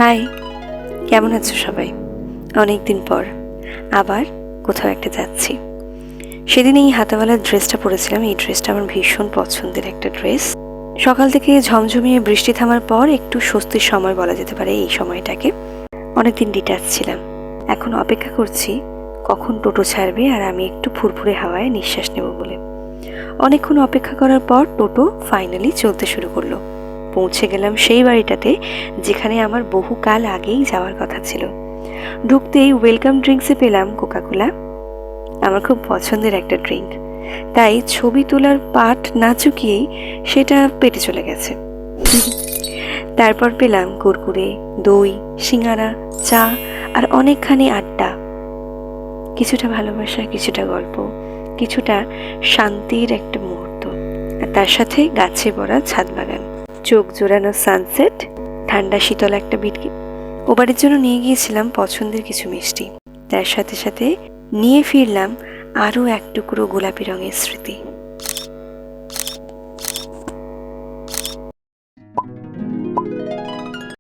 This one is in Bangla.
হাই, কেমন আছো সবাই? অনেক দিন পর আবার কোথাও একটা যাচ্ছি। সেদিন এই হাতাওয়ালার ড্রেসটা পরেছিলাম। এই ড্রেসটা আমার ভীষণ পছন্দের একটা ড্রেস। সকাল থেকে ঝমঝমিয়ে বৃষ্টি থামার পর একটু স্বস্তির সময় বলা যেতে পারে এই সময়টাকে। অনেকদিন ডিটাচ ছিলাম। এখন অপেক্ষা করছি কখন টোটো ছাড়বে আর আমি একটু ফুরফুরে হাওয়ায় নিঃশ্বাস নেব বলে। অনেকক্ষণ অপেক্ষা করার পর টোটো ফাইনালি চলতে শুরু করলো। পৌঁছে গেলাম সেই বাড়িটাতে যেখানে আমার বহুকাল আগেই যাওয়ার কথা ছিল। ঢুকতেই ওয়েলকাম ড্রিঙ্কসে পেলাম কোকাকোলা। আমার খুব পছন্দের একটা ড্রিঙ্ক, তাই ছবি তোলার পাট না চুকিয়েই সেটা পেটে চলে গেছে। তারপর পেলাম কুরকুরে, দই, সিঙ্গারা, চা আর অনেকখানি আড্ডা। কিছুটা ভালোবাসা, কিছুটা গল্প, কিছুটা শান্তির একটা মুহূর্ত, আর তার সাথে গাছে ভরা ছাদ বাগান, চোখ জোড়ানো সানসেট, ঠান্ডা শীতল একটা বিটকি। ও বাড়ির জন্য নিয়ে গিয়েছিলাম পছন্দের কিছু মিষ্টি। তার সাথে সাথে নিয়ে ফিরলাম আরও এক টুকরো গোলাপি রঙের স্মৃতি।